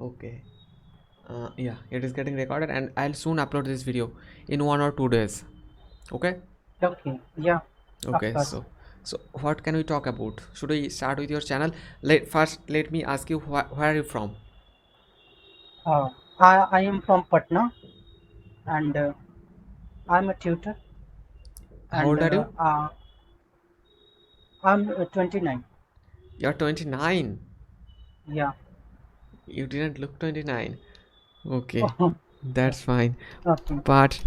Okay. Yeah, it is getting recorded, and I'll soon upload this video in 1 or 2 days. Okay. Okay, yeah, of Okay. course. So what can we talk about? Should we start with your channel? Let me ask you where are you from? I am from Patna and I'm a tutor How and old are you? I'm 29. You're 29. Yeah. You didn't look 29. Okay, Oh, that's fine. okay. But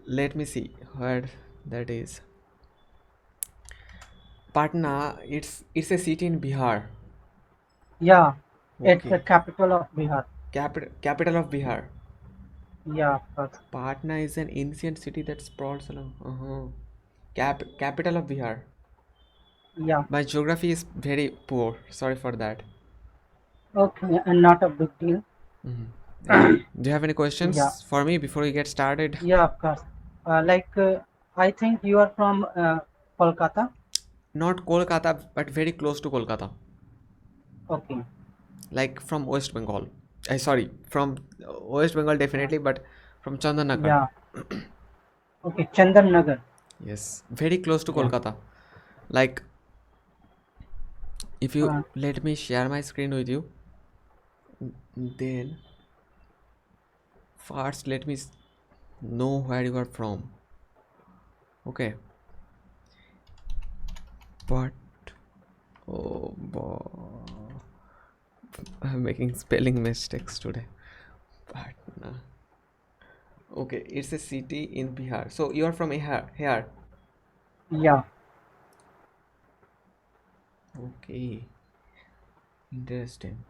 let me see where that is. Patna, it's a city in Bihar. Yeah, it's the Okay. capital of Bihar. Capital of Bihar. Yeah, of course. Patna is an ancient city that sprawls along. Capital of Bihar. Yeah. My geography is very poor. Sorry for that. Okay, and not a big deal. Yeah. Do you have any Yeah, questions for me before we get started? yeah, of course. I think you are from Kolkata. Not Kolkata, but very close to Kolkata. Okay. Like from West Bengal. Sorry, from West Bengal Uh, definitely, but from Chandanagar. yeah. Okay, Chandan Nagar. Yes, very close to Yeah. Kolkata. Like, if you Uh, let me share my screen with you, then first let me know where you are from. Okay, but oh, I'm making spelling mistakes today. Patna. Okay, it's a city in Bihar. So you are from here. yeah. Okay, interesting.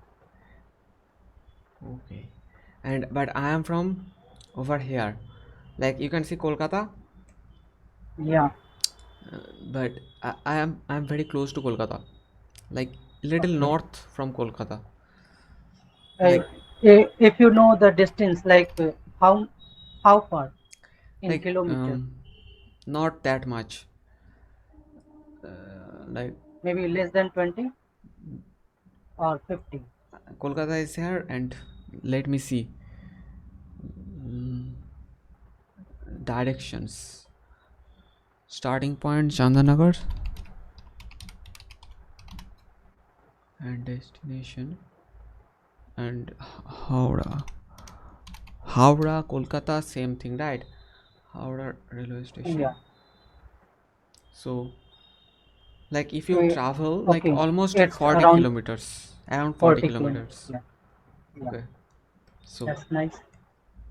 Okay, and but I am from over here. Like you can see Kolkata, Yeah. but I'm very close to Kolkata. Like little Okay. north from Kolkata. Uh, Like if you know the distance, how far in like kilometers? not that much. Like Maybe less than 20 or 50. Kolkata is here, and let me see directions. Starting point Chandanagar and destination and Howrah. Howrah, Kolkata, same thing, right? Howrah railway Yeah. station. So, like, if you Uh, travel, like, okay. almost It's 40 around kilometers, around 40 40 kilometers. kilometers. Yeah. Yeah. Okay, so That's nice.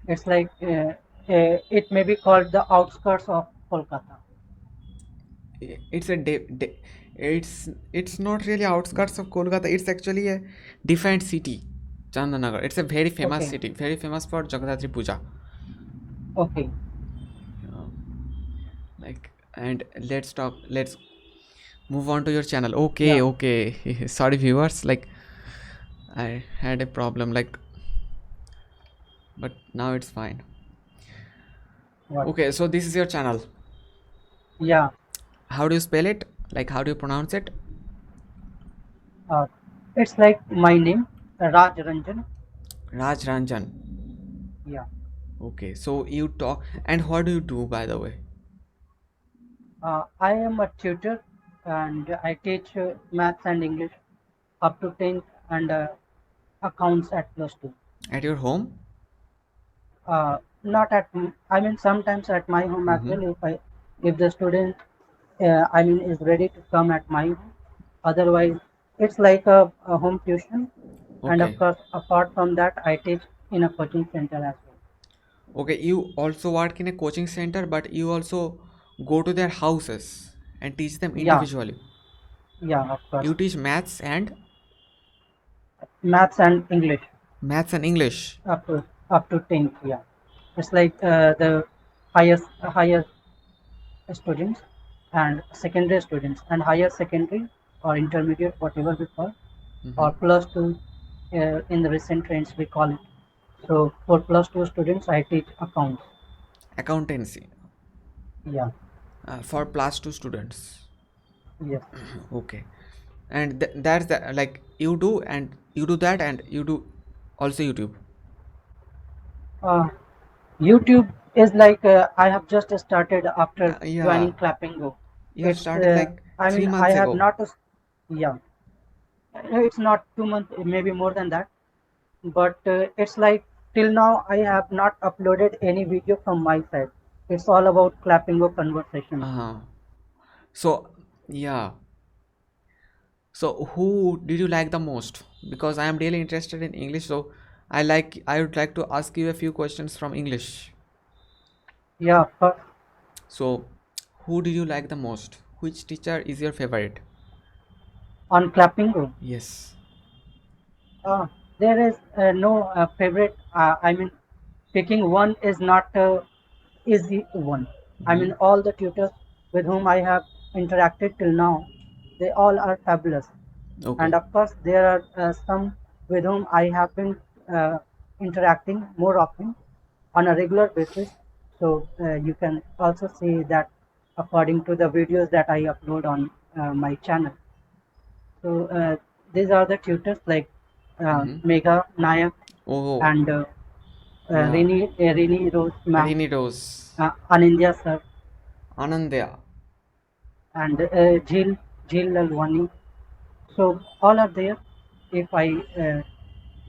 It's it may be called the outskirts of Kolkata. it's a it's not really outskirts of Kolkata. It's actually a defined city, Chandanagar. It's a very famous Okay. city, very famous for Jagadhatri Puja. Okay. Like, and let's move on to your channel. Okay, Yeah. okay. Sorry, viewers. Like, I had a problem, like, but now it's fine. What? Okay, so this is your channel. Yeah. How do you spell it? Like, how do you pronounce it? Uh, it's like my name, Raj Ranjan. Raj Ranjan. Yeah. Okay, so you talk, and what do you do, by the way? I am a tutor and I teach maths and English up to 10th and accounts at plus 2. At your home? Not at, I mean, sometimes at my home as Mm-hmm. well if the student, is ready to come at my home. Otherwise, it's like a home tuition. And of Okay. course, apart from that, I teach in a coaching center as well. Okay, you also work in a coaching center, but you also go to their houses and teach them Yeah, individually. yeah, of course. You teach Maths and English maths and English. up to 10th. Yeah, it's like the higher students and secondary students and higher secondary or intermediate, whatever we call, Mm-hmm. or plus two in the recent trends we call it. So for plus two students, I teach accounts. Accountancy Yeah, for plus two students. yes, Okay, and that's the like you do, and you do that, and you do. Also YouTube. Uh, YouTube is like I have just started after Yeah, joining Clapping Go. you have It's started like I three mean I months have ago. not yeah, it's not 2 months, maybe more than that. But it's like till now I have not uploaded any video from my side. It's all about Clapping Go conversations. Uh-huh. So, yeah. So, who did you like the most? Because I am really interested in English, so I would like to ask you a few questions from English. Yeah, So, who did you like the most? Which teacher is your favorite? on Clapping Go. Yes. Uh, there is no favorite. I mean, picking one is not easy one. I Mm-hmm. mean, all the tutors with whom I have interacted till now, they all are fabulous. And Okay. of course, there are some with whom I have been interacting more often on a regular basis. So you can also see that according to the videos that I upload on my channel. So these are the tutors like Mm-hmm. Megha Nayak Oh, and yeah. Rini Rose ma'am, Rini Rose. Anindya sir, Anandya. and Jil Lalwani. So all are there. If I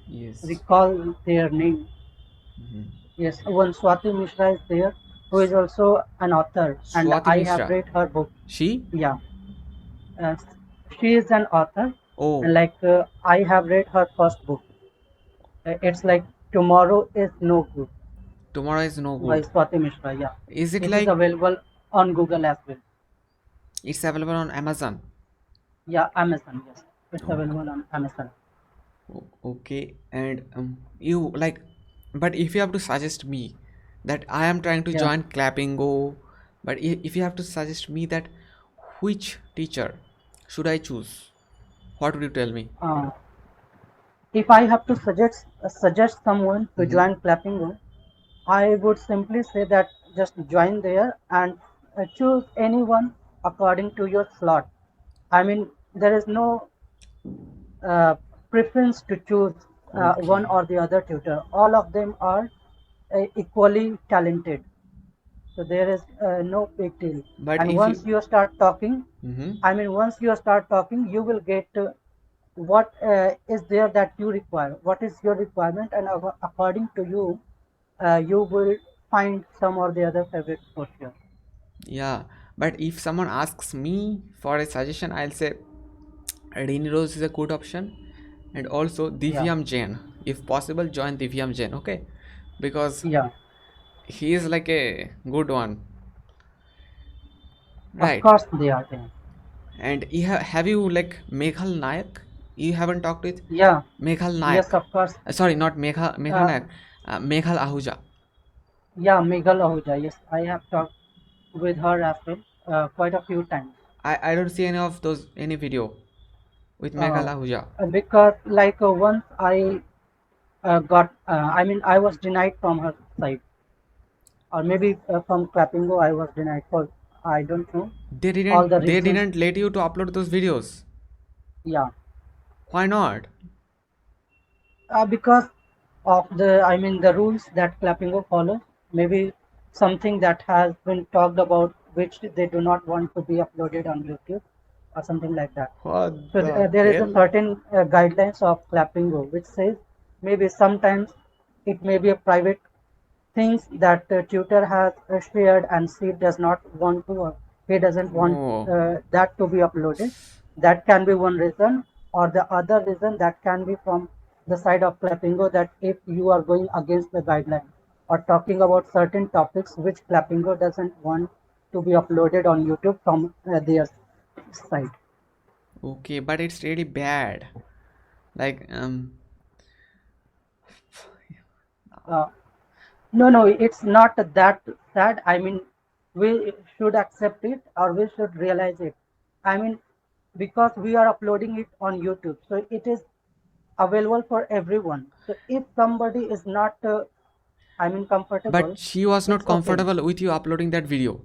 Yes. recall their name, yes, one Swati Mishra is there, who is also an author, and Swati I have Mishra. read her book. She? Yeah, uh, she is an author, and Oh, like I have read her first book. It's like Tomorrow is No Good tomorrow is no by good. Swati Mishra. Yeah, Is it it is like available on Google as well. it's available on Amazon? Yeah, Amazon. Yes, it's Okay. available on Amazon. Okay. And you like, but if you have to suggest me that I am trying to Yeah. join Clapping Go, but if you have to suggest me that which teacher should I choose, what would you tell me? Uh, if I have to suggest someone to Mm-hmm. join Clapping Room, I would simply say that just join there and choose anyone according to your slot. I mean, there is no uh, preference to choose one Okay. or the other tutor. All of them are equally talented. So there is no big deal. But And if once you, you start talking, mm-hmm. once you start talking, you will get what is there that you require. What is your requirement, and according to you, you will find some or the other favorites for sure. Yeah, but if someone asks me for a suggestion, I'll say Rainy Rose is a good option, and also Yeah, Divyam Jain. If possible, join Divyam Jain. Okay, because yeah. he is like a good one, Of right? course they are there. And you have you like Meghal Nayak? You haven't talked with Yeah, Meghal yes, Nayak? of course. Sorry, not Meghal Uh, Nayak. Meghal Ahuja. yeah, Meghal Ahuja. Yes, I have talked with her as well quite a few times. I don't see any of those any video with Meghal Uh, Ahuja. because like once I I mean, I was denied from her side, or maybe from Clappingo I was denied for, I don't know all the They reasons. didn't let you to upload those videos. Yeah, Why not? because of I mean, the rules that Clappingo follows. Maybe something that has been talked about which they do not want to be uploaded on YouTube or something like that. What So the there is a hell? certain guidelines of Clappingo which says maybe sometimes it may be a private things that the tutor has shared and she does not want to, or he doesn't want Oh, that to be uploaded. That can be one reason, or the other reason that can be from the side of Clappingo, that if you are going against the guideline or talking about certain topics which Clappingo doesn't want to be uploaded on YouTube from their side. okay, but it's really bad. Like, Uh, No, no, it's not that sad. I mean, we should accept it or we should realize it. I mean, because we are uploading it on YouTube, so it is available for everyone. So if somebody is not, I mean, but comfortable, she was not it's okay. comfortable with you uploading that video.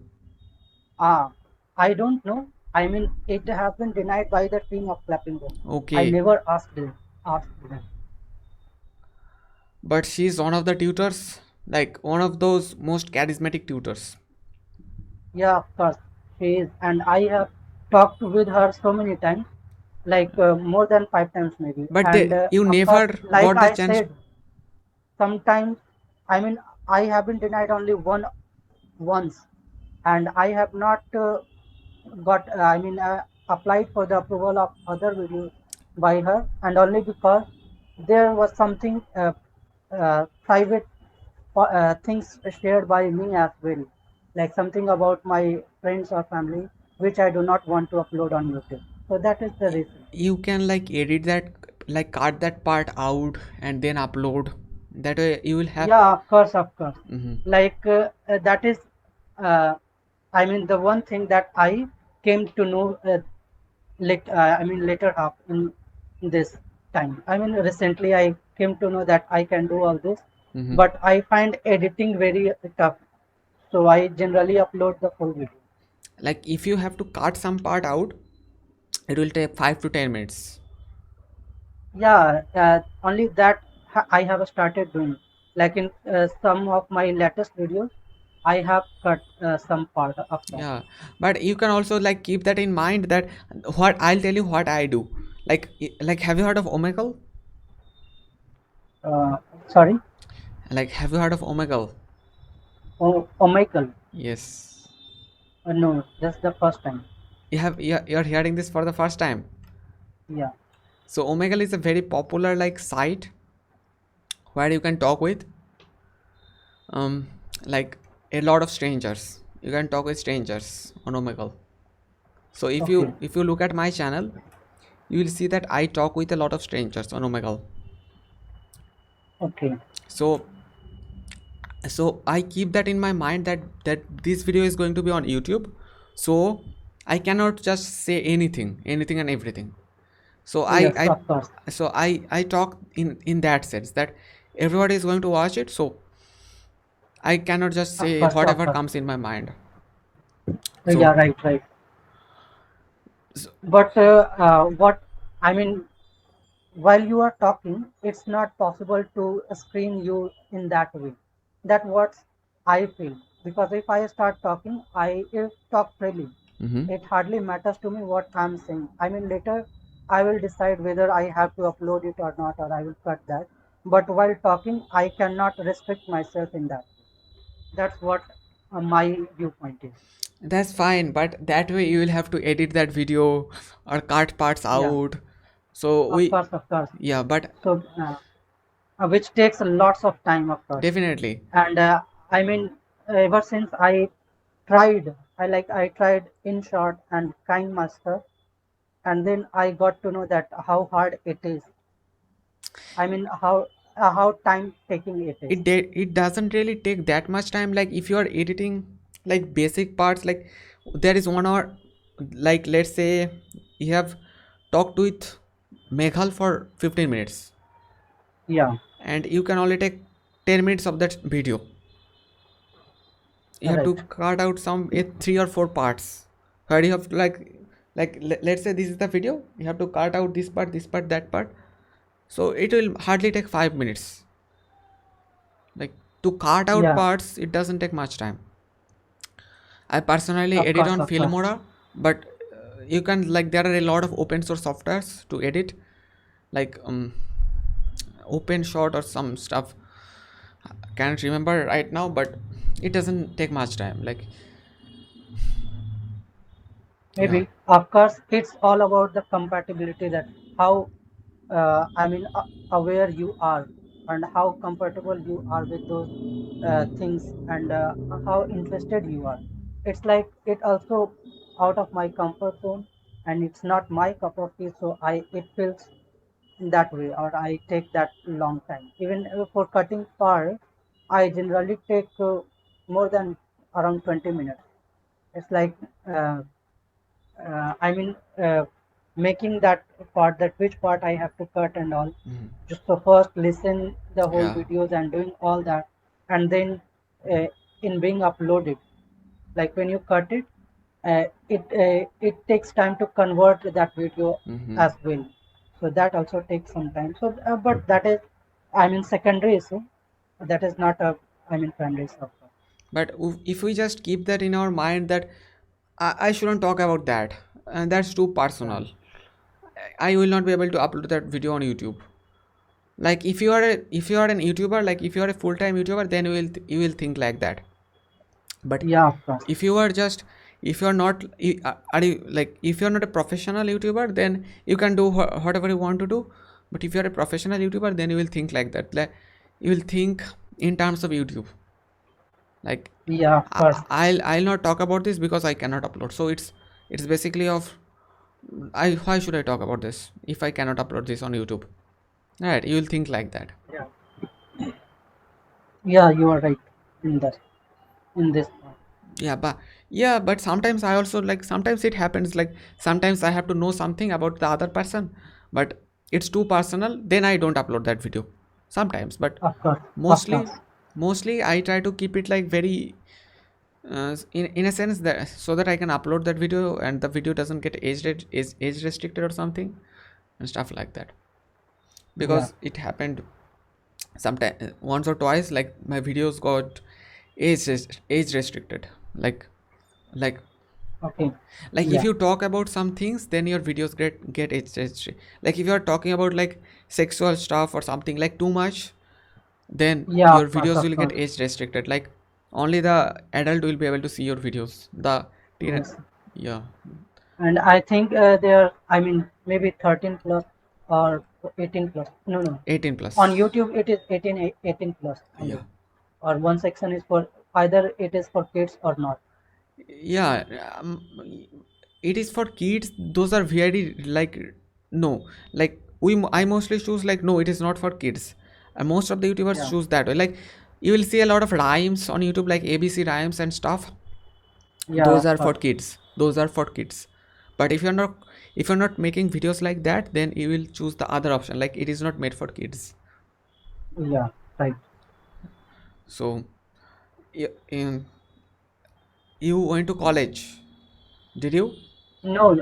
Ah, I don't know. I mean, it has been denied by the team of Clapping Go. I Okay, never asked them. Asked them. but she's one of the tutors, like one of those most charismatic tutors. Yeah, of course, she is. And I have talked with her so many times, like more than 5 times maybe. But And you of course, never like got the I chance. said, sometimes, I mean, I have been denied only once, and I have not applied for the approval of other videos by her, and only because there was something private things shared by me as well, like something about my friends or family, which I do not want to upload on YouTube. So that is the reason. You can like edit that, like cut that part out and then upload. That way you will have. Yeah, of course, of course. Mhm. Like that is, uh, I mean, the one thing that I came to know later half in this time. I mean, recently I came to know that I can do all this, Mhm. but I find editing very tough. So I generally upload the full video. Like if you have to cut some part out, it will take 5 to 10 minutes. Yeah, only that I have started doing. Like in some of my latest videos, I have cut some part of that. Yeah, but you can also like keep that in mind that what I'll tell you what I do. Like have you heard of Omegle? Uh, Sorry, Like have you heard of Omegle? Omegle. Yes. No, that's the first time. You're hearing this for the first time. Yeah. So Omegle is a very popular like site where you can talk with um like a lot of strangers. You can talk with strangers on Omegle. So if you Okay. if you look at my channel, you will see that I talk with a lot of strangers on Omegle. Okay. So so I keep that in my mind that this video is going to be on YouTube. So I cannot just say anything and everything. So Yes, I of course. I talk in that sense that everybody is going to watch it. So I cannot just Of say course, of whatever course. comes in my mind. Yeah, So, right, right. so But what I mean, while you are talking, it's not possible to screen you in that way. That's what I feel. Because if I start talking, I talk freely. mhm. It hardly matters to me what I'm saying. I mean, later I will decide whether I have to upload it or not, or I will cut that. But while talking, I cannot restrict myself in that way. That's what my viewpoint is. That's fine, but that way you will have to edit that video or cut parts Yeah, out. So of we, course, of course. yeah, but So, which takes lots of time, of course. definitely. And I mean, ever since I tried in short and kind master, and then I got to know that how hard it is. I mean, how time taking it is. It doesn't really take that much time. Like if you are editing like basic parts, like there is 1 hour. Like let's say you have talked with Meghal for 15 minutes, Yeah, and you can only take 10 minutes of that video. You have to right. cut out some 3 or 4 parts where you have to let's say this is the video. You have to cut out this part, that part. So it will hardly take 5 minutes. Like to cut out Yeah, parts, it doesn't take much time. I personally of edit course, on of course. Filmora, but you can like there are a lot of open source softwares to edit, like Open Shot or some stuff. Can't remember right now, but it doesn't take much time. Like yeah. Maybe, of course, it's all about the compatibility, that how, aware you are and how comfortable you are with those things, and how interested you are. It's like it also out of my comfort zone, and it's not my cup of tea, so it feels in that way, or I take that long time. Even for cutting part, I generally take more than around 20 minutes. It's like uh, I mean, making that part, that which part I have to cut and all. Just so first listen the whole Yeah. videos and doing all that, and then in being uploaded, like when you cut it, it takes time to convert that video Mm-hmm. as well. So that also takes some time. So, but that is I mean secondary issue. That is not a, I mean primary issue. But if we just keep that in our mind that I shouldn't talk about that, and that's too Yeah. personal. I will not be able to upload that video on YouTube. Like if you are an YouTuber, like if you are a full time YouTuber, then you will think like that. But Yeah, of course. if you are just if you are not are you like if you are not a professional YouTuber, then you can do whatever you want to do. But if you are a professional YouTuber, then you will think like that. Like you will think in terms of YouTube. Like Yeah, of course. I'll not talk about this because I cannot upload. So it's basically of I why should I talk about this if I cannot upload this on YouTube? Right? You will think like that. Yeah. Yeah, you are right in that, in this point. Yeah, but sometimes I also like sometimes it happens like sometimes I have to know something about the other person, but it's too personal. Then I don't upload that video. Sometimes, but Of course. Of course. mostly I try to keep it like very in a sense that so that I can upload that video and the video doesn't get age restricted or something and stuff like that Yeah. because it happened sometime once or twice like my videos got age restricted like like Okay. like if Yeah. you talk about some things then your videos get age restricted. Like if you are talking about like sexual stuff or something like too much, then Yeah, your of course, videos of will get course. age restricted. Like only the adult will be able to see your videos, the teen. Yes. Yeah, And I think they are, I mean, maybe 13 plus or 18 plus. No, no. 18 On plus. YouTube, it is 18 plus only. Yeah, Or one section is for either it is for kids or not. yeah, it is for kids. Those are very like no, like I mostly choose like no, it is not for kids. Most of the YouTubers Yeah. choose that way. Like you will see a lot of rhymes on YouTube, like ABC rhymes and stuff. Yeah, Those of are for course. kids. Those are for kids. But if you're not making videos like that, then you will choose the other option. Like it is not made for kids. Yeah, right. So you went to college, did you? No,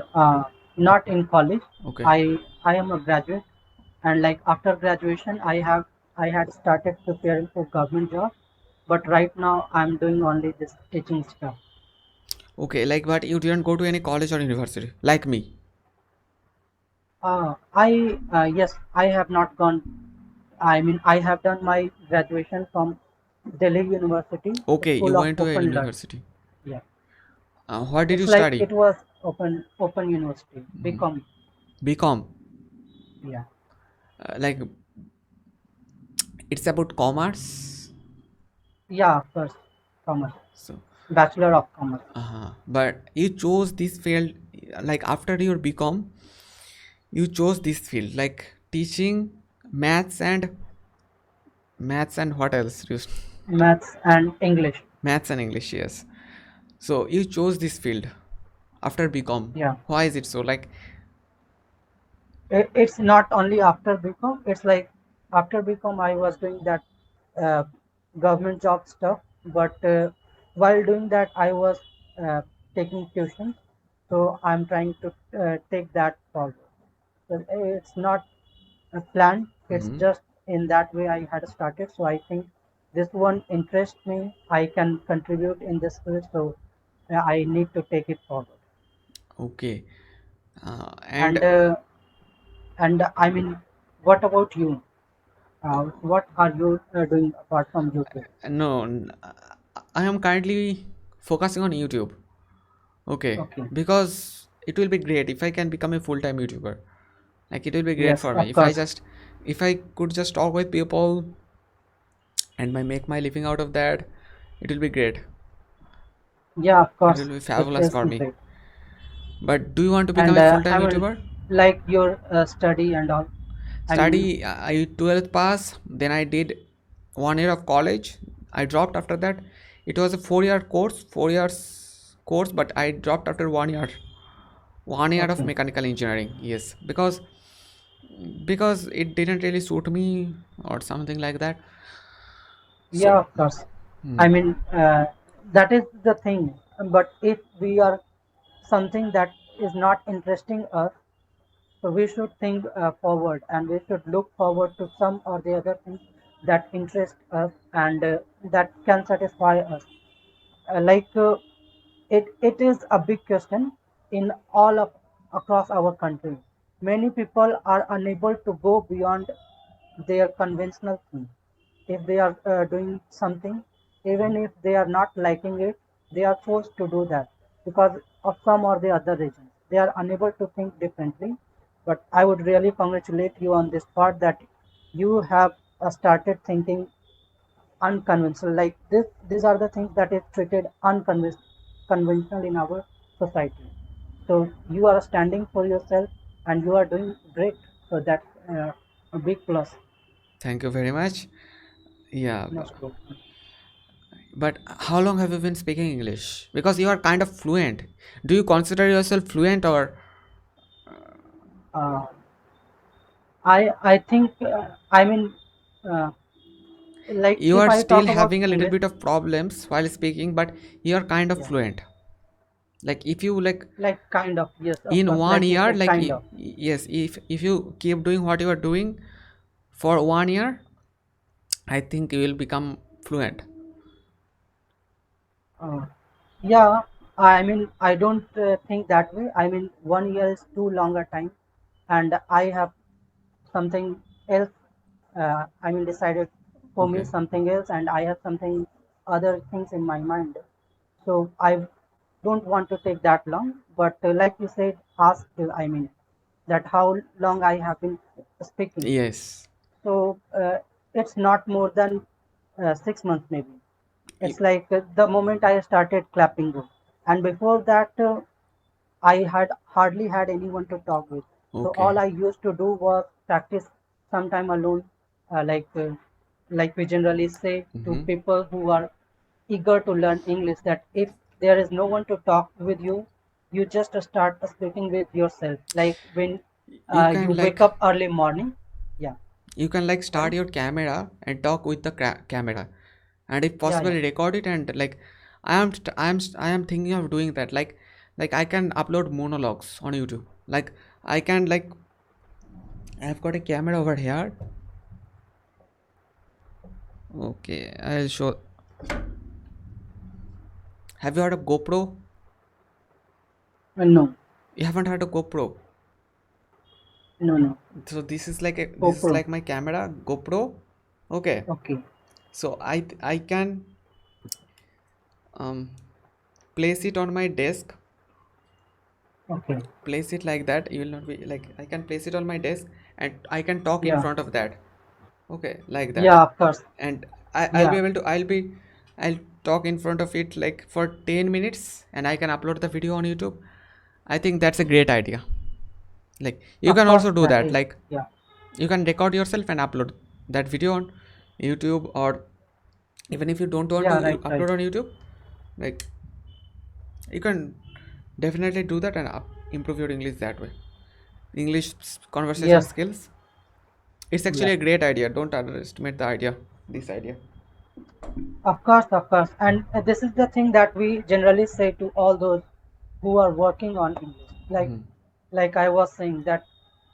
not in college. Okay. I am a graduate, and like after graduation, I had started preparing for government job, but right now I'm doing only this teaching stuff. Okay, like but you didn't go to any college or university like me. I yes, I have not gone. I mean, I have done my graduation from Delhi University, Okay, you School of went to a Open Learning. university. Yeah, What did you it's like study? it was open university. Become BCom. yeah, Like it's about commerce. yeah, of course, commerce, So, Bachelor of Commerce. but you chose this field like after your BCom, you chose this field like teaching maths and maths and what else? Maths and English. Maths and English, yes. So you chose this field after BCom. Yeah, Why is it so? Like, it's not only after BCom. It's like after BCom, I was doing that uh, government job stuff. But while doing that, I was uh, taking tuition. So I'm trying to take that forward. So it's not a plan. It's mhm. just in that way I had started. So I think this one interests me. I can contribute in this field. So I need to take it forward. Okay. And And I mean, what about you? What are you doing apart from YouTube? no, I am currently focusing on YouTube. Okay, Okay. because it will be great if I can become a full-time YouTuber. Like it will be great Yes, for me of course. if I could just talk with people and make my living out of that, it will be great. Yeah, of It will course. be It fabulous is for me. great. But do you want to become And a full-time I mean, YouTuber? like your study and all. I mean, Study, I 12th pass, then I did 1 year of college. I dropped after that. It was a 4 year course, 4 years course, but I dropped after 1 year. 1 year of okay. mechanical engineering, yes, because it didn't really suit me or something like that. Yeah, So, of course. I hmm, mean, that is the thing. But if we are something that is not interesting us, so we should think forward and we should look forward to some or the other thing that interest us and that can satisfy us. Like it is a big question in all of across our country. Many people are unable to go beyond their conventional thing. If they are doing something, even if they are not liking it, they are forced to do that because of some or the other reasons. They are unable to think differently. But I would really congratulate you on this part that you have started thinking unconventional. Like this, these are the things that is treated unconventional in our society. So you are standing for yourself and you are doing great. So that's a big plus. Thank you very much. Yeah, Most good. but how long have you been speaking English? Because you are kind of fluent. Do you consider yourself fluent, or Uh, I think I mean uh, like you if are I still talk about having a little English, bit of problems while speaking, but you are kind of yeah, fluent? Like if you like like kind of yes, of in course, one like you year, said, like kind of. yes, if you keep doing what you are doing for 1 year, I think you will become fluent. Uh, yeah, I mean I don't think that way. I mean 1 year is too long a time, and I have something else. I mean decided for me Okay. something else, and I have something other things in my mind. So I don't want to take that long. But like you said, ask. I mean that how long I have been speaking. Yes. So it's not more than 6 months maybe. Y- It's like the moment I started clapping good. And before that, I had hardly had anyone to talk with. So okay. all I used to do was practice sometime alone, like we generally say to Mm-hmm. people who are eager to learn English that if there is no one to talk with you, you just start speaking with yourself. Like when you you can wake like up early morning. Yeah, you can like sorry. start your camera and talk with the camera, and if Yeah, possible yeah. record it, and like I am thinking of doing that, like I can upload monologues on YouTube. Like I can like I've got a camera over here. Okay, I'll show. Have you heard of GoPro? No, You haven't heard of GoPro? no, no. So this is GoPro. like my camera GoPro. Okay, Okay, so I can um place it on my desk, okay. place it like that. You will not be like, I can place it on my desk and I can talk in Yeah, front of that. Okay, like that. yeah, of course. And I'll be Yeah, able to I'll talk in front of it like for 10 minutes, and I can upload the video on YouTube. I think that's a great idea. Like you of can course also do that that. is. Like Yeah, you can record yourself and upload that video on YouTube, or even if you don't want to yeah, right, right. upload on YouTube, like you can definitely do that and improve your English that way. English conversation Yes, skills. It's actually yeah. a great idea. Don't underestimate the idea. This idea. Of course, of course. And this is the thing that we generally say to all those who are working on English. Like I was saying that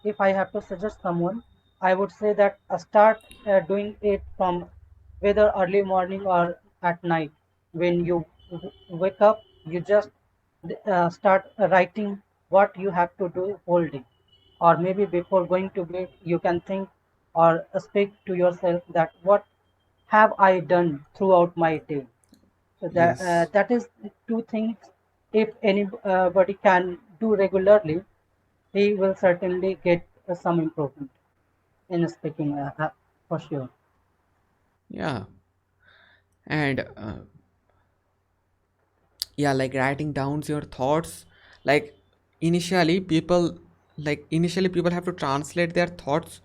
if I have to suggest someone, I would say that start doing it from whether early morning or at night. When you wake up, you just start writing what you have to do whole day. Or maybe before going to bed, you can think or speak to yourself that what have I done throughout my day. So Yes. that is two things. If anybody can do regularly, he will certainly get some improvement in speaking for sure. Yeah. And yeah, like writing down your thoughts. Like initially people have to translate their thoughts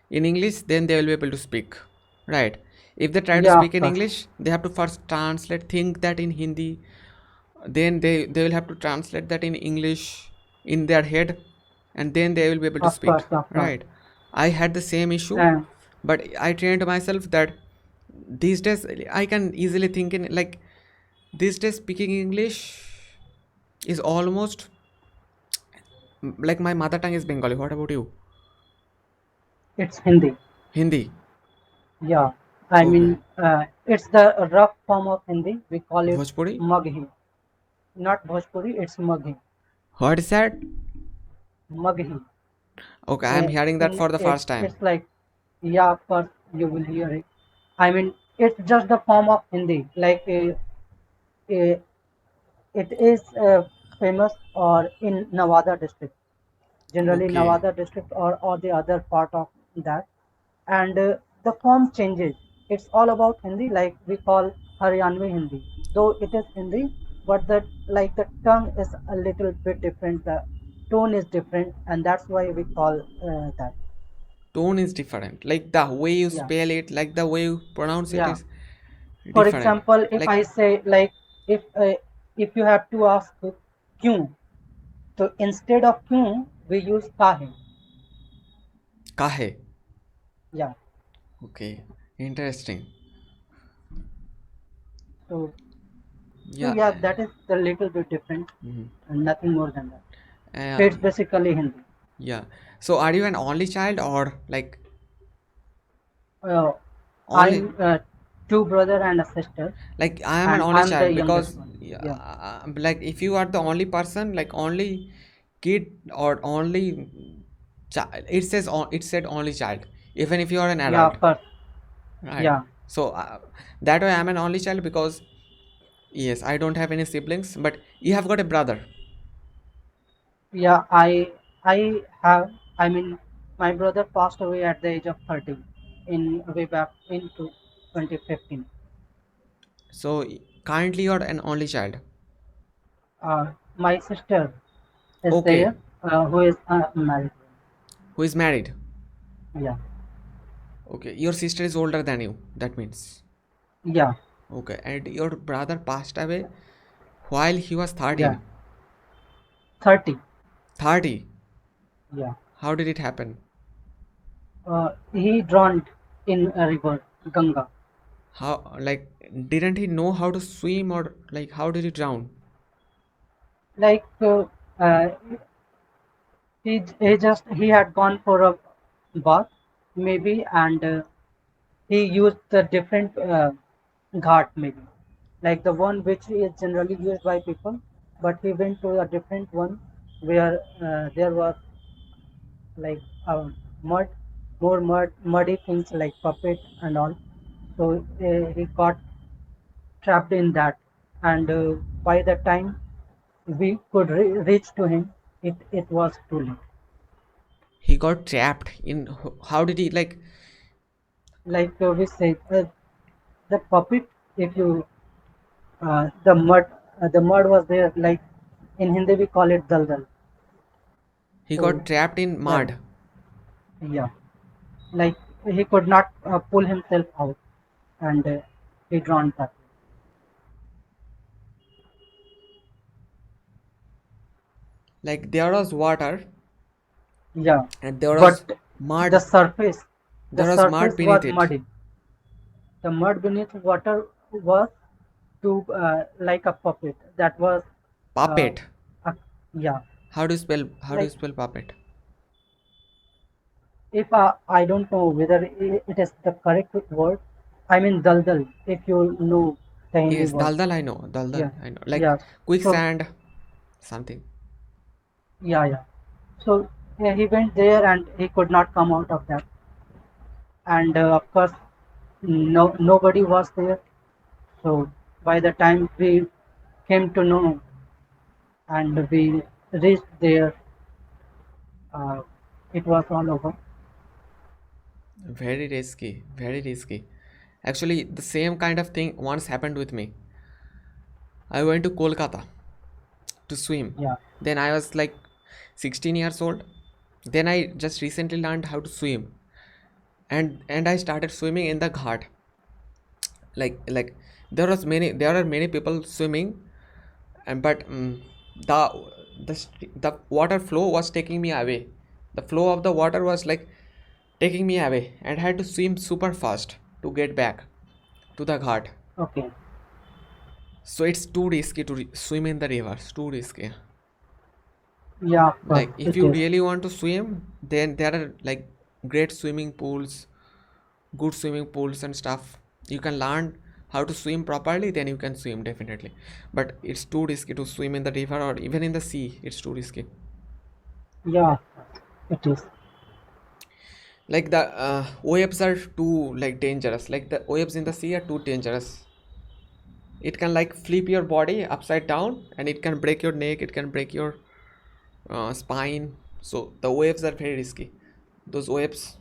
in English, then they will be able to speak. Right. If they try to Yeah, speak of in course, English, they have to first translate, think that in Hindi, then they will have to translate that in English in their head, and then they will be able to of speak. course, of course. Right. I had the same issue, And but I trained myself that these days I can easily think in like, these days speaking English is almost like my mother tongue is Bengali. What about you? it's Hindi. Hindi. Yeah, I mean, Okay. it's the rough form of Hindi. We call it Bhojpuri? Maghi. Not Bhojpuri, it's Maghi. What is that? Maghi. Okay, I'm hearing that In for the it's first time. it's like, yeah, first you will hear it. I mean, it's just the form of Hindi. Like uh, it is famous or in Nawada district, generally Okay. Nawada district or the other part of that. And the form changes. It's all about Hindi, like we call Haryanvi Hindi. Though it is Hindi, but the tongue is a little bit different. The tone is different, and that's why we call that. Tone is different. Like the way you Yeah, spell it, like the way you pronounce it yeah. is For different. example, if Like I say like if you have to ask kyun, so instead of kyun we use kahe. kahe. Yeah. Okay. Interesting. So so Yeah. yeah, that is a little bit different Mhm. and nothing more than that. So Uh, it's basically Hindi. yeah. So are you an only child or like Uh, only I'm two brother and a sister, like I am an and only I'm the child youngest because one. yeah, Yeah, like if you are the only person, like only kid or only child, it says it said only child, even if you are an yeah, adult, first, right? yeah, So that way I'm an only child because yes, I don't have any siblings, but you have got a brother. yeah. I have. I mean, my brother passed away at the age of 30 in way back into 2015. So currently you're an only child. My sister is there, Okay, who is married. who is married. Yeah, Okay, your sister is older than you. That means yeah, okay, and your brother passed away while he was yeah. 13. 30. 30. Yeah. How did it happen? He drowned in a river, Ganga. How, like, didn't he know how to swim or, like, how did he drown? Like uh, he had gone for a bath maybe, and he used the different ghat maybe, like the one which is generally used by people, but he went to a different one where there was like mud, more muddy things like puppet and all. So he got trapped in that, and by the time we could reach to him, it was too late. He got trapped in, how did he, like, Like we say, the puppet, if you the mud was there, like in Hindi we call it daldal. he So got trapped in uh, mud? yeah, like he could not pull himself out, and he drowned that Like, there was water way. Yeah, and there was but the mud, surface the there was mud surface beneath was it. muddy. The mud beneath water was to like a puppet that was uh, Puppet. a, yeah. How do you Like spell puppet? if I don't know whether it is the correct word. I mean daldal. If you know the Hindi Yes, word, daldal I know. Daldal yeah, I know. Like yeah. So quicksand, something. yeah, yeah. So yeah, he went there and he could not come out of that. And of course, nobody was there. So by the time we came to know and we reached there, uh, it was all over. Very risky, very risky. Actually, the same kind of thing once happened with me. I went to Kolkata to swim. Yeah. Then I was like 16 years old. Then I just recently learned how to swim. And I started swimming in the ghat. Like there are many people swimming, and but the the water flow was taking me away. The flow of the water was like taking me away, and I had to swim super fast to get back to the ghat. Okay. So it's too risky to swim in the river. It's too risky. Yeah, of course Like if it you is. really want to swim, then there are like great swimming pools, good swimming pools and stuff. You can learn how to swim properly, then you can swim definitely. But it's too risky to swim in the river or even in the sea. It's too risky. Yeah, it is. Like the waves are too like dangerous. Like the waves in the sea are too dangerous. It can like flip your body upside down, and it can break your neck. It can break your spine. So the waves are very risky. Those waves,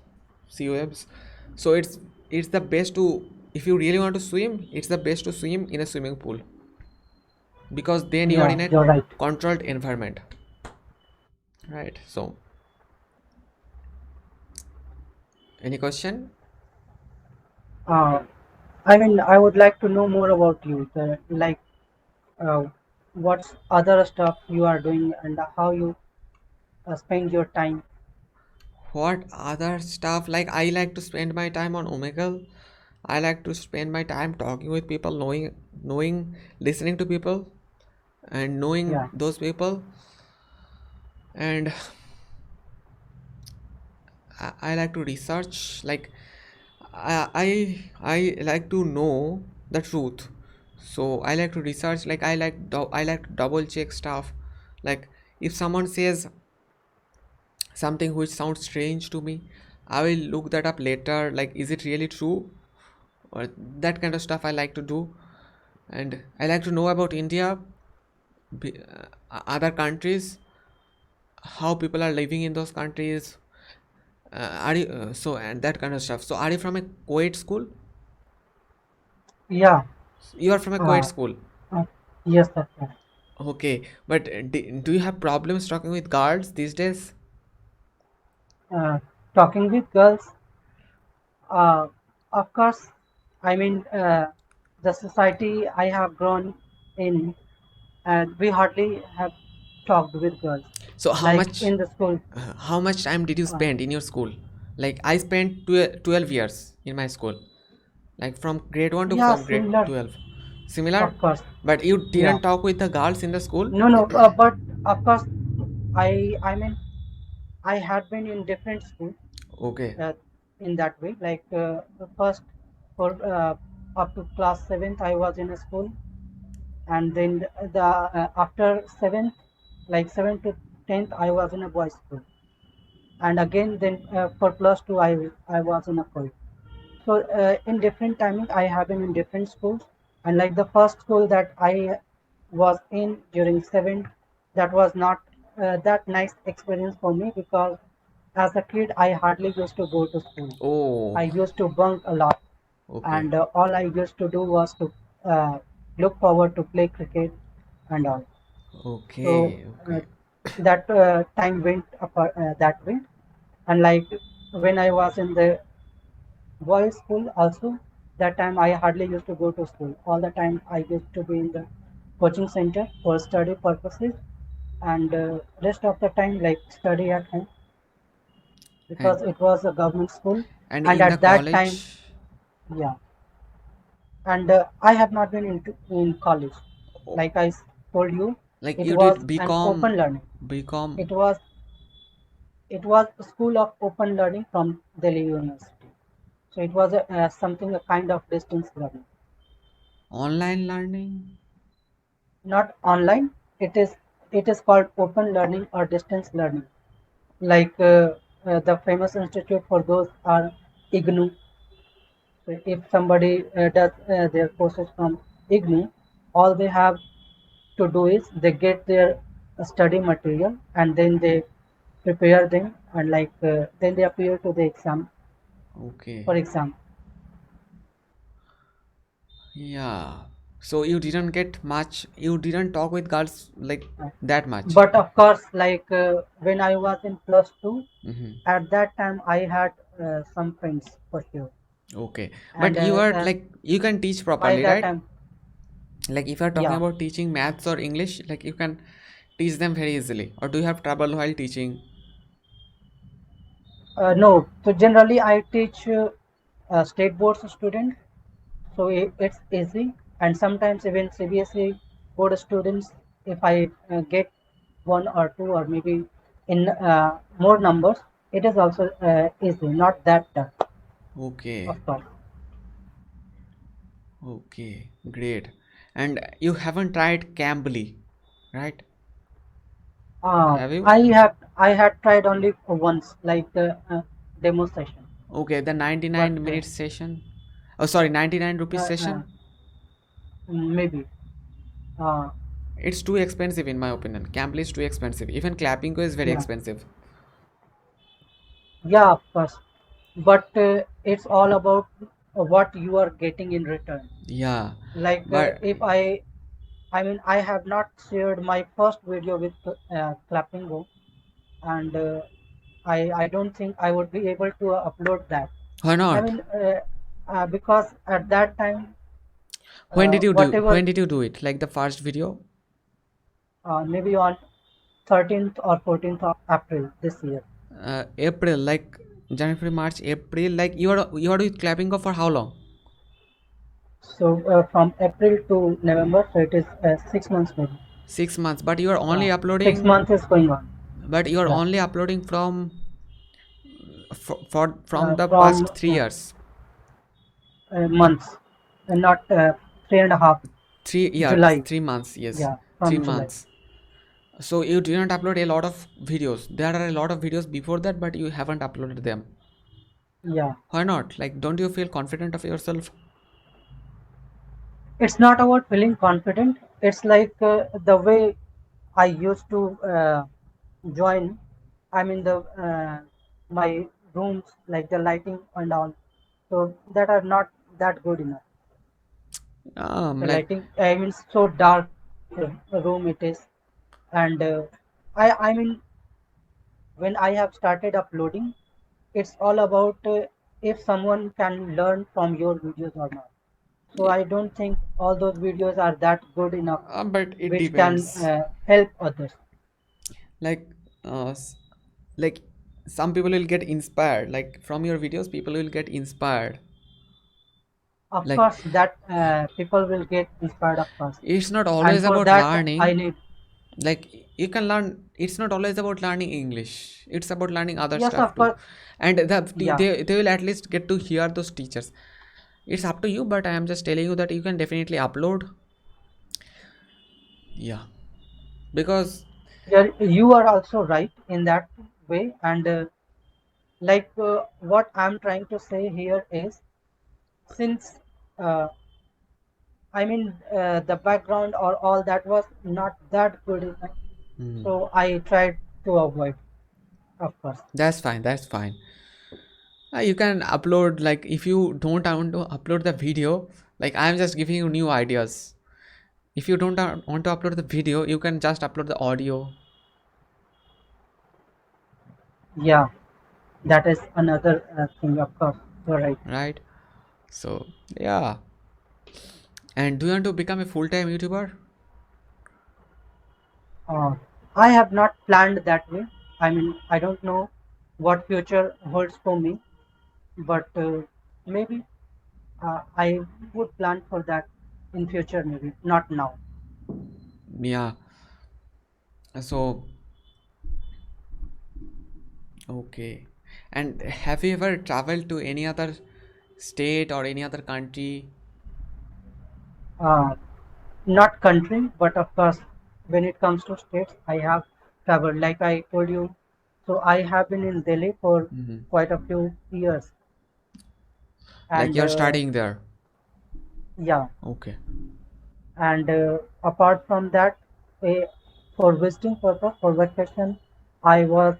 sea waves. So it's the best to, if you really want to swim, it's the best to swim in a swimming pool, because then you are Yeah, in a you're right. controlled environment, right? So any question? Uh, I mean, I would like to know more about you. Like, uh, what's other stuff you are doing and how you spend your time. What other stuff? Like I like to spend my time on Omegle. I like to spend my time talking with people, knowing listening to people and knowing Yeah, those people. And I like to research. Like I like to know the truth. So I like to research. Like I like to double check stuff. Like if someone says something which sounds strange to me, I will look that up later. Like, is it really true? Or that kind of stuff I like to do. And I like to know about India, other countries, how people are living in those countries. Are you so and that kind of stuff. So, are you from a co-ed school? yeah, You are from a co-ed uh, school. uh, yes, that's right. Okay, but do you have problems talking with guards these days? Uh, Talking with girls, uh, of course, I mean, the society I have grown in, and we hardly have talked with girls, So, like in the school. how much time did you Uh, spend in your school? Like I spent 12 years in my school, like from grade 1 to yeah, from grade similar, 12. Similar, of course. but you Yeah, didn't talk with the girls in the school? no, no, but of course, I mean, I had been in different schools Okay. uh, in that way. Like first for up to class seventh, I was in a school, and then the after seventh, like seventh to tenth, I was in a boys' school, and again then for plus two, I was in a college. So in different timing, I have been in different schools, and like the first school that I was in during seventh, that was not that nice experience for me because as a kid I hardly used to go to school. I Oh, used to bunk a lot, okay. and all I used to do was to uh, look forward to play cricket and all. So Okay, uh, okay. that time went that way, and like when I was in the boys' school also. That time I hardly used to go to school. All the time I used to be in the coaching center for study purposes, and rest of the time like study at home And because it was a government school. And in the at that time, college, yeah, and I have not been in college. oh, Like told you, like it you was did an open learning. become It was it was a school of open learning from Delhi University. So it was something a kind of distance learning. online learning. Not online. It is called open learning or distance learning. Like the famous institute for those are IGNU. So if somebody does their courses from IGNU, all they have to do is they get their study material and then they prepare them and like then they appear to the exam Okay. for exam. Yeah. So you didn't get much, you didn't talk with girls like Uh, that much. But of course, like when I was in plus two, Mm-hmm. at that time I had some friends for sure, Okay. and But you are like, you can teach by properly, that right? time, Like if you're talking yeah, about teaching maths or English, like you can teach them very easily. Or do you have trouble while teaching? no. So generally, I teach state boards students, so it's easy, and sometimes even CBSE board students, if I get one or two or maybe in more numbers, it is also easy, not that tough, Okay. of course. Okay, great. And you haven't tried Cambly, right? Have you? I had tried only once, like the demo session, Okay, the but 99 minutes session. Oh, sorry, 99 rupees uh, uh, session. maybe. Uh, It's too expensive in my opinion. Cambly is too expensive. Even Clappingo is very yeah, expensive. yeah, of course. But it's all about what you are getting in return. Yeah, Like but if I mean, I have not shared my first video with Clappingo, and I don't think I would be able to upload that. why I not? mean, because at that time, When did you do? whatever, When did you do it? Like the first video? maybe on 13th or 14th of April this year. April, like January, February, March, April. Like you are doing Clappingo for how long? So from April to November, so it is 6 months maybe. 6 months. But you are only 6 months uploading. is going on. But you are Yeah, only uploading from the from past 3 years. months, and not 3.5 3 years, July. 3 months. Yes, Yeah, three from July. months. So you didn't upload a lot of videos. There are a lot of videos before that, but you haven't uploaded them. Yeah, Why not? Like, don't you feel confident of yourself? it's not about feeling confident. It's like the way I used to join. I'm in the my rooms, like the lighting and all, so that are not that good enough. The Like, lighting, I mean, so dark room it is, and I mean, when I have started uploading, it's all about if someone can learn from your videos or not. So I don't think all those videos are that good enough, but it which can depends. help others. Like, uh, s- like some people will get inspired. Like from your videos, people will get inspired. Of Like, course, that people will get inspired, of course, it's not and always for about that I learning. need. Like you can learn. It's not always about learning English. It's about learning other Yes, stuff of too. course. And Yeah, they will at least get to hear those teachers. It's up to you, but I am just telling you that you can definitely upload. Yeah, because you are also right in that way, and like what I'm trying to say here is, since uh, I mean the background or all that was not that good enough, so I tried to avoid, of course. that's fine. That's fine. You can upload, like if you don't want to upload the video, like I'm just giving you new ideas. If you don't want to upload the video, you can just upload the audio, Yeah, that is another thing, of course. You're right. right? So yeah. And do you want to become a full-time YouTuber? Uh, I have not planned that way. I mean, I don't know what future holds for me, but maybe I would plan for that in future, maybe not now. Yeah. So okay. And have you ever traveled to any other state or any other country? Uh, Not country, but of course, when it comes to states, I have traveled. Like I told you, so I have been in Delhi for quite a few years, Like and you're studying there? yeah, Okay. and apart from that, eh, for visiting purpose, for vacation, I was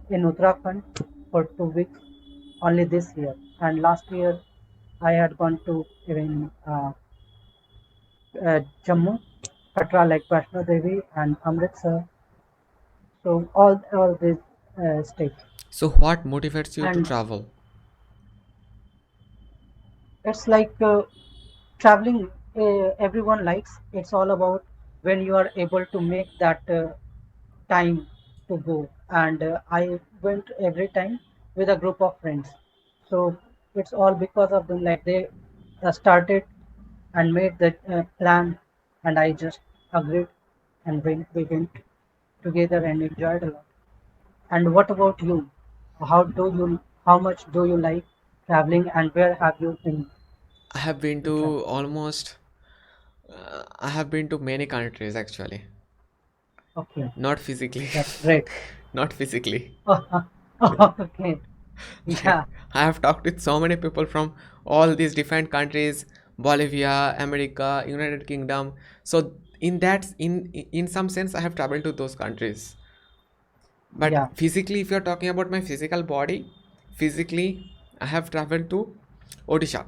in Uttarakhand for 2 weeks only this year, and last year I had gone to even Jammu, Katra, like Vaishno Devi and Amritsar. So all these states, So what motivates you to and travel? it's like traveling. Everyone likes. It's all about when you are able to make that time to go. And I went every time with a group of friends. So it's all because of them. Like they started and made the plan, and I just agreed, and we went together and enjoyed a lot. And what about you? How much do you like traveling, and where have you been? I have been to travel? to almost. I have been to many countries actually. Okay, Not physically. that's great. Not physically. Okay, Like yeah, I have talked with so many people from all these different countries, Bolivia, America, United Kingdom. So in some sense I have traveled to those countries. But yeah, physically, if you're talking about my physical body, physically I have traveled to Odisha.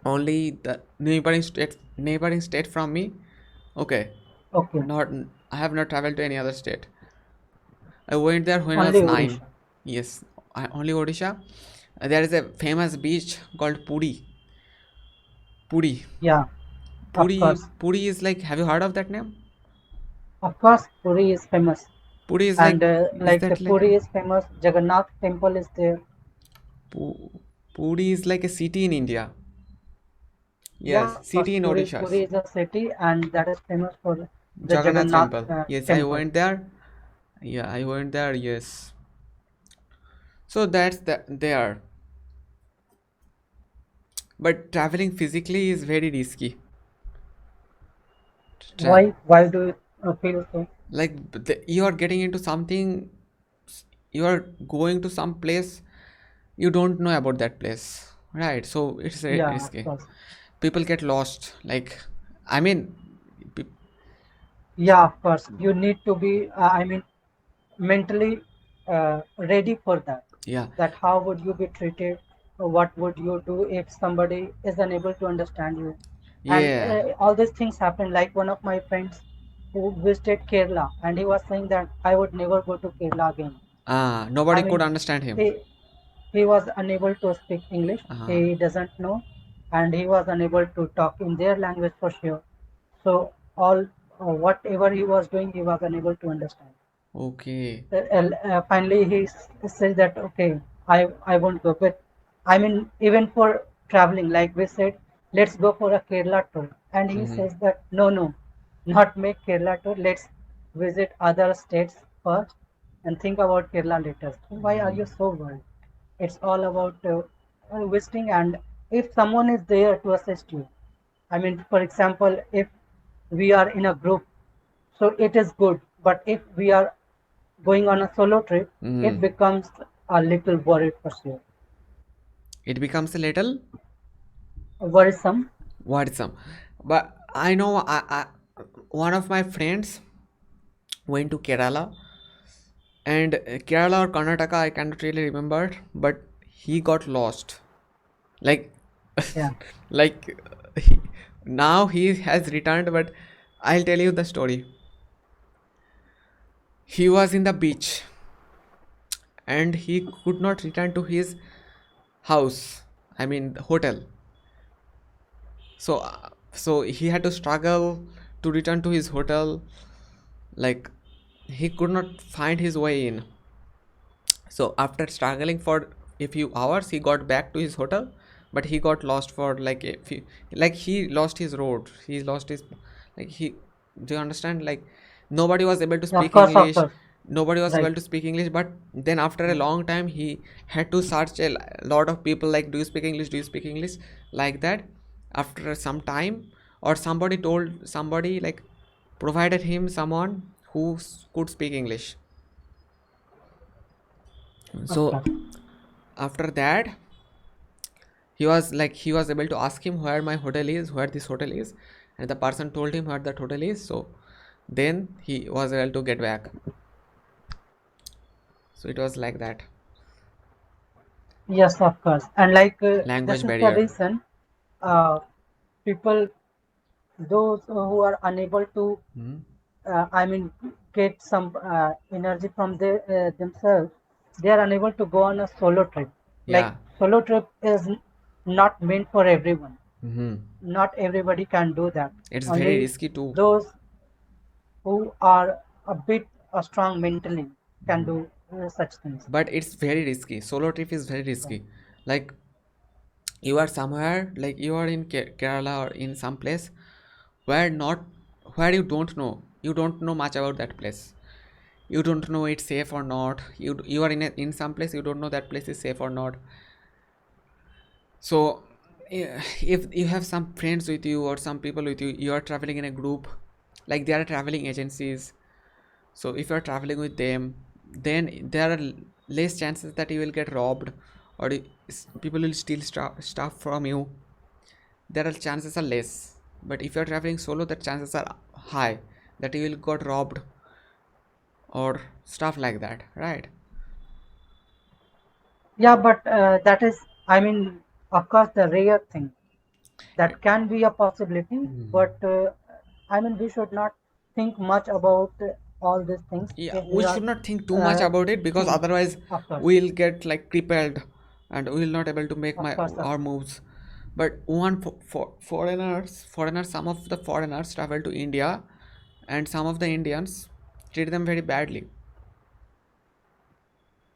Only the neighboring state from me. Okay. okay. Not I have not traveled to any other state. I went there when I Only was 9. Odisha. Yes, only Odisha. There is a famous beach called Puri. Puri. Yeah, of Puri. course. Puri is like. Have you heard of that name? Of course, Puri is famous. Puri is And like. Is like that like? Puri is famous, Jagannath temple is there. Puri is like a city in India. Yeah, Yes, of course, city in Odisha. Puri is a city and that is famous for the Jagannath Jagannath temple. Yes, I temple. went there. Yeah, I went there. Yes. So that's there. But traveling physically is very risky. Tra- Why do you feel so? like you are getting into something, you are going to some place you don't know about that place, right? So it's Yeah, of risky. course. People get lost, like, I mean, pe- Yeah, of course. You need to be, mentally ready for that. yeah, That how would you be treated? What would you do if somebody is unable to understand you? And yeah. all these things happen. Like one of my friends who visited Kerala, and he was saying that I would never go to Kerala again. I Nobody could mean, understand him. he he was unable to speak English. uh, He doesn't know, and he was unable to talk in their language for sure. So all whatever he was doing, he was unable to understand. okay. Finally, says that okay, I won't go. But I mean, even for traveling, like we said, let's go for a Kerala tour, and he Hmm. says that no, no, not make Kerala tour. Let's visit other states first and think about Kerala later. So why are you so worried? It's all about visiting, and if someone is there to assist you, I mean, for example, if we are in a group, so it is good. But if we are going on a solo trip, it Hmm. becomes a little worried for sure. It becomes a little Worrisome. worrisome. But I know, one of my friends went to Kerala, and Kerala or Karnataka, I cannot really remember, but he got lost, like, Yeah. like, he, now he has returned, but I'll tell you the story. He was in the beach and he could not return to his house, I mean the hotel. So he had to struggle to return to his hotel, like, he could not find his way in. So after struggling for a few hours, he got back to his hotel, but he got lost for like a few, like he lost his road. He lost his, like he, do you understand? Like nobody was able to Of speak course, of English. course. Nobody was Right. able to speak English. But then after a Yeah. long time, he had to search a lot of people. Like, do you speak English? Do you speak English? Like that. After some time, or somebody told somebody, like, provided him someone who could speak English. Of So course. after that, he was able to ask him where my hotel is, where this hotel is, and the person told him where that hotel is. So then he was able to get back. So it was like that. Yes, of course. And like this Language is the barrier. reason uh, people, those who are unable to, Hmm. I mean, get some energy from themselves, they are unable to go on a solo trip. Like Yeah. solo trip is not meant for everyone. Hmm. Not everybody can do that. It's very Only risky too. those who are a bit strong mentally can do such things. But it's very risky. Solo trip is very Yeah. risky. Like, you are somewhere, like you are in Kerala or in some place where not, where you don't know much about that place. You don't know it's safe or not. You are in some place, you don't know that place is safe or not. So if you have some friends with you or some people with you, you are traveling in a group, like there are traveling agencies. So if you are traveling with them, then there are less chances that you will get robbed, or people will steal stuff from you. There are chances are less. But if you are traveling solo, the chances are high that you will got robbed or stuff like that, right? Yeah, but that is, I mean, of course, the rare thing that can be a possibility. But I mean, we should not think much about all these things Yeah, if we we are should not think too much about it, because think. otherwise Of course, we'll get like crippled and we will not able to make of my course, of our moves. But one for foreigners, some of the foreigners travel to India, and some of the Indians treat them very badly.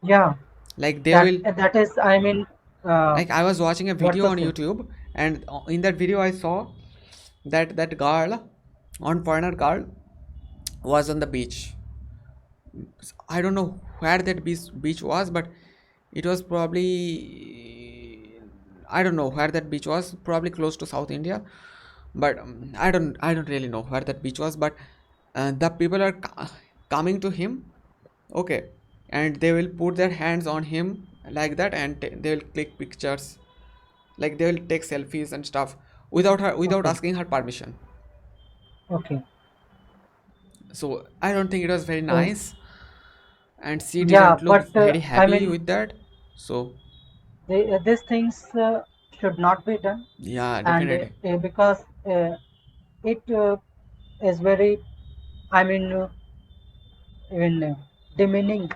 yeah. Like they That will, that is, I mean, uh, like I was watching a what video to on say. YouTube, and in that video I saw that girl, on foreigner girl, was on the beach. I don't know where that beach was, but it was probably, I don't know where that beach was. Probably close to South India, but I don't really know where that beach was. But the people are coming to him, okay, and they will put their hands on him like that, and they will click pictures, like they will take selfies and stuff without Okay, asking her permission. okay. So I don't think it was very So nice, and she yeah, didn't look but very I happy mean, with that. So these things should not be done, yeah, and definitely. because it is very, I mean, even demeaning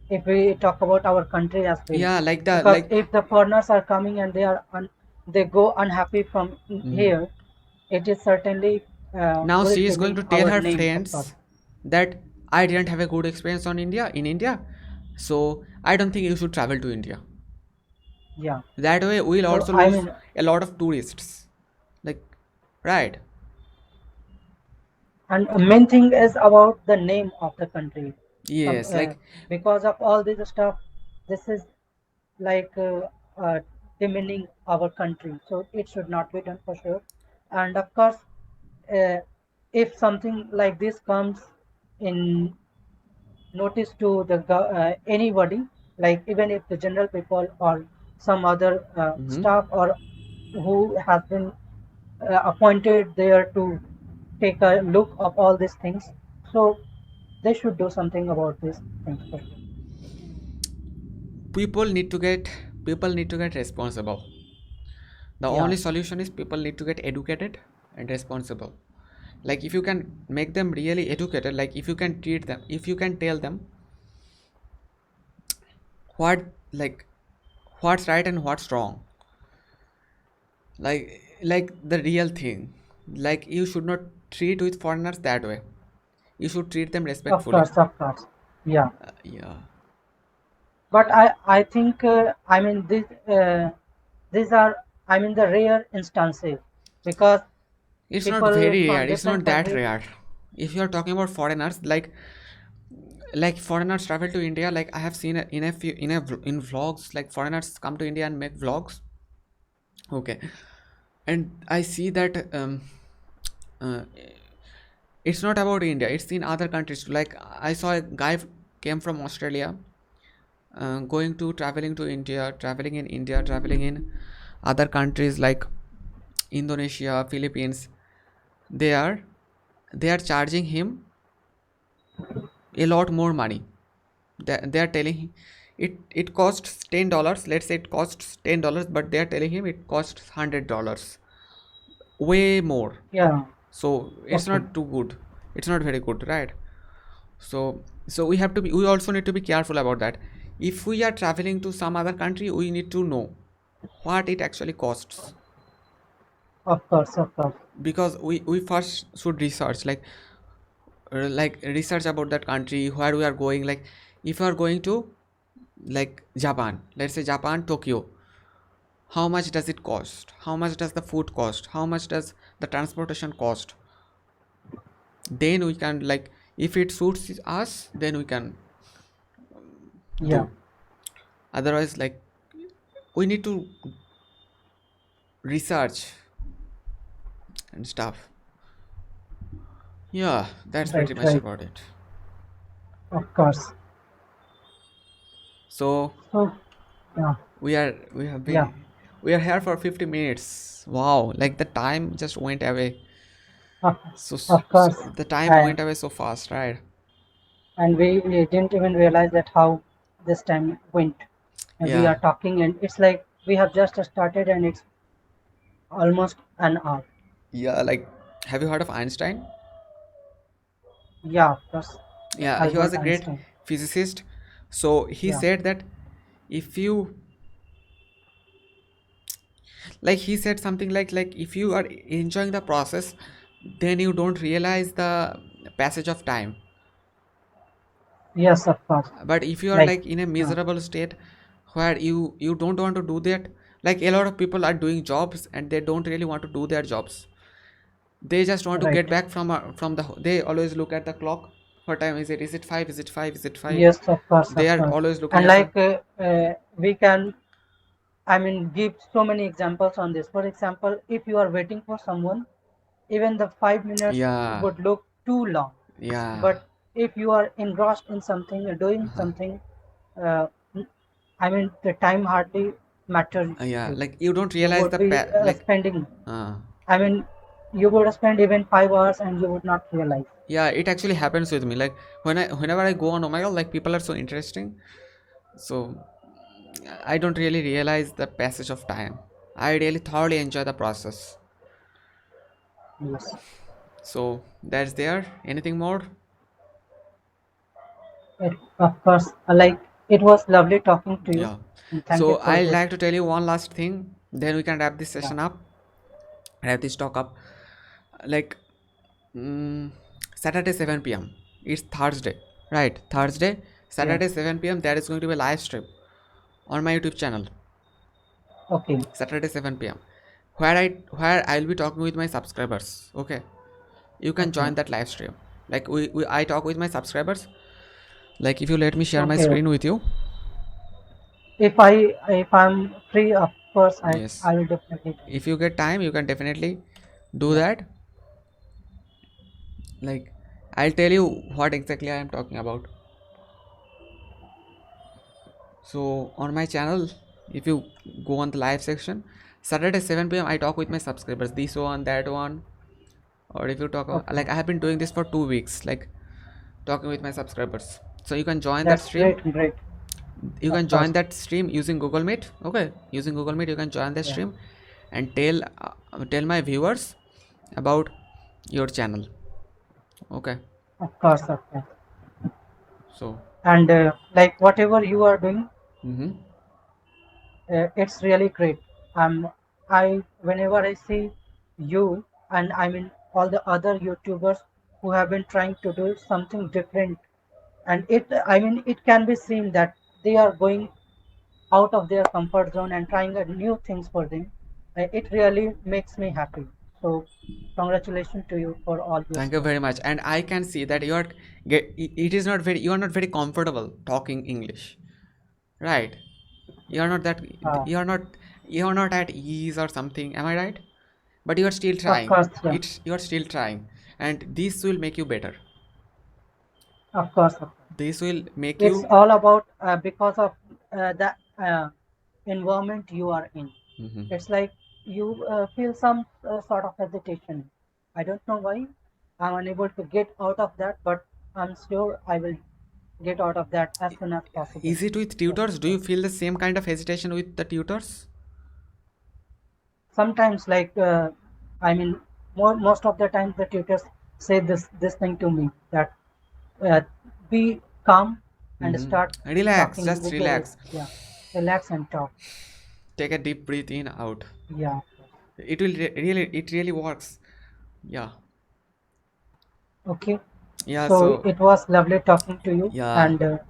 if we talk about our country as well. Yeah, like the Because like if the foreigners are coming and they go unhappy from mhm. here, it is certainly Now will she is going demean to tell our her name, of course. friends that I didn't have a good experience on India, so I don't think you should travel to India. Yeah. That way we'll So also I lose mean, a lot of tourists. Like, right? and main thing is about the name of the country. Some Yes, like because of all this stuff, this is like demeaning our country. So it should not be done for sure. And of course, uh, if something like this comes in notice to the anybody, like even if the general people or some other mhm. staff or who has been appointed there to take a look of all these things, so they should do something about these things for sure. people need to get people need to get responsible. The Yeah, only solution is people need to get educated and responsible. Like if you can make them really educated, like if you can treat them, if you can tell them what, like what's right and what's wrong, like the real thing, like you should not treat with foreigners that way. You should treat them of respectfully. course, of course. Yeah, Yeah, but I think I mean these are, I mean, the rare instances because it's not people very rare, from it's not different that countries. rare. If you are talking about foreigners, like foreigners travel to India, like I have seen in a few in vlogs, like foreigners come to India and make vlogs, okay, and I see that uh, it's not about India, it's in other countries too. Like I saw a guy came from Australia, going to traveling to India, traveling in India, traveling in other countries like Indonesia, Philippines. They are they are charging him a lot more money. They are telling him it costs $10. Let's say it costs $10, but they are telling him it costs $100, way more. Yeah, So it's okay, not too good. It's not very good, right? So we have to be. We also need to be careful about that. If we are traveling to some other country, we need to know what it actually costs, of course, of course. because we first should research, like research about that country, where we are going. Like if you are going to like Japan, let's say Japan, Tokyo, how much does it cost? How much does the food cost? How much does the transportation cost? Then we can, like, if it suits us, then we can Yeah, do. Otherwise, like, we need to research and stuff. Yeah, that's Right, pretty much right. about it. Of course. So So, yeah, we have yeah, been we are here for 50 minutes. Wow, like the time just went away. of, So, of so course. the time And went away so fast, right? and we didn't even realize that how this time went. And we Yeah. are talking, and it's like we have just started, and it's almost an hour. Yeah, like have you heard of Einstein? Yeah, of course. Yeah, he was Albert a great Einstein. physicist. So he Yeah. said that if you like he said something like if you are enjoying the process, then you don't realize the passage of time. Yes, of course. But if you are Like, like in a uh, miserable state where you don't want to do that, like a lot of people are doing jobs and they don't really want to do their jobs. They just want to right. get back from the they always look at the clock. What time is it 5, is it 5, is it 5? Yes, of course, They of are course. always looking And at the like we can, I mean, give so many examples on this. For example, if you are waiting for someone, even the 5 minutes yeah, would look too long. yeah, But if you are engrossed in something or doing something, uh, I mean, the time hardly matters yeah, you. like you don't You realize would the be like spending, uh, I mean, you would spend even 5 hours and you would not realize. yeah, it actually happens with me. Like whenever I go on Omegle, like people are so interesting. So I don't really realize the passage of time. I really thoroughly enjoy the process. Yes. So that's there. Anything more? Of course, like it was lovely talking to you, Yeah. and thank you So for I this. like to tell you one last thing. Then we can wrap this Yeah. session up. Wrap this talk up. Like mm, Saturday 7 p.m. It's Thursday, right? Thursday, Yeah. Saturday 7 p.m. There is going to be a live stream on my YouTube channel. Okay. Saturday 7 p.m. Where I'll be talking with my subscribers. Okay, you can Okay. join that live stream. Like I talk with my subscribers. Like if you let me share my Okay. screen with you. If I'm free, of course, I Yes. I will definitely join. If you get time, you can definitely do Yeah. that. Like I'll tell you what exactly I am talking about. So on my channel, if you go on the live section, Saturday 7 p.m. I talk with my subscribers. This one, that one, or if you talk about, Okay. like I have been doing this for 2 weeks, like talking with my subscribers. So you can join that That's stream. great. Great. You Of can course. join that stream using Google Meet. Okay, using Google Meet, you can join the Yeah. stream and tell my viewers about your channel. Okay, Of course. Of course. so And like whatever you are doing, mm-hmm. it's really great. I whenever I see you, and I mean all the other YouTubers who have been trying to do something different, and I mean it can be seen that they are going out of their comfort zone and trying new things for them. It really makes me happy. So congratulations to you for all your Thank you stuff. very much. And I can see that it is not very, you are not very comfortable talking English, right? You are not that, uh, you are not, you are not at ease or something. Am I right? But you are still of trying. course, yeah. You are still trying, and this will make you better. Of course. This will make It's you. all about because of the environment you are in. Mhm. It's like you feel some sort of hesitation. I don't know why. I'm unable to get out of that, but I'm sure I will get out of that as soon as possible. Is it with Yeah. tutors? Do So you feel the same kind of hesitation with the tutors? sometimes, like I mean, most of the times the tutors say this thing to me that uh, be calm and Mm-hmm. start Relax, talking just with your relax. yeah, relax and talk. Take a deep breath in, out. Yeah. It will it really works. Yeah. Okay. Yeah. So So it was lovely talking to you, yeah. and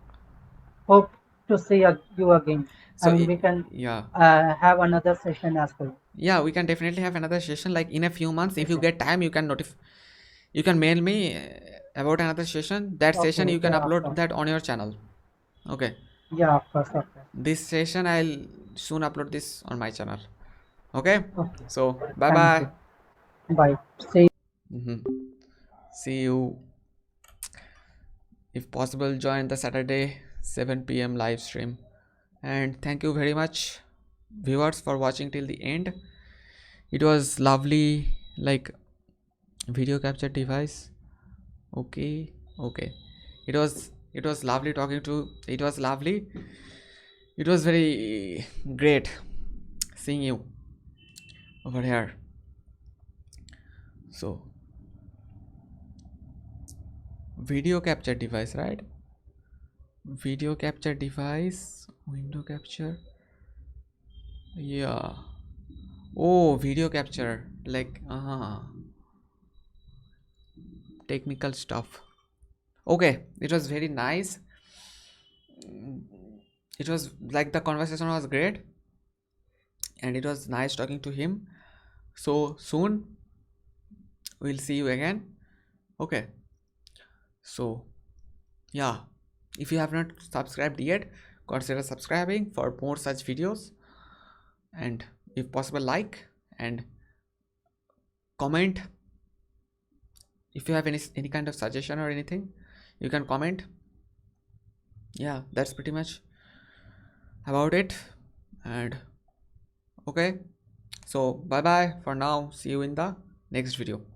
hope to see you again. I So mean, we can yeah. have another session as well. Yeah, we can definitely have another session like in a few months. If you Okay. get time, you can you can mail me about another session. That session Okay. you can Yeah, of upload course. that on your channel. Okay. Yeah, of course. Of course. This session I'll soon upload this on my channel. Okay, Okay. so bye Thank bye. you. Bye. See See you. If possible, join the Saturday 7 p.m. live stream. And thank you very much, viewers, for watching till the end. It was lovely, like video capture device. Okay, okay. It was lovely talking to. It was lovely. It was very great seeing you over here. So, video capture device, right? Video capture device, window capture. Yeah. Oh, video capture. Like, technical stuff. Okay, it was very nice. It was like the conversation was great, and it was nice talking to him. So soon we'll see you again. Okay. So yeah, if you have not subscribed yet, consider subscribing for more such videos, and if possible, like and comment. If you have any kind of suggestion or anything, you can comment. Yeah, that's pretty much about it. And okay, so bye bye for now. See you in the next video.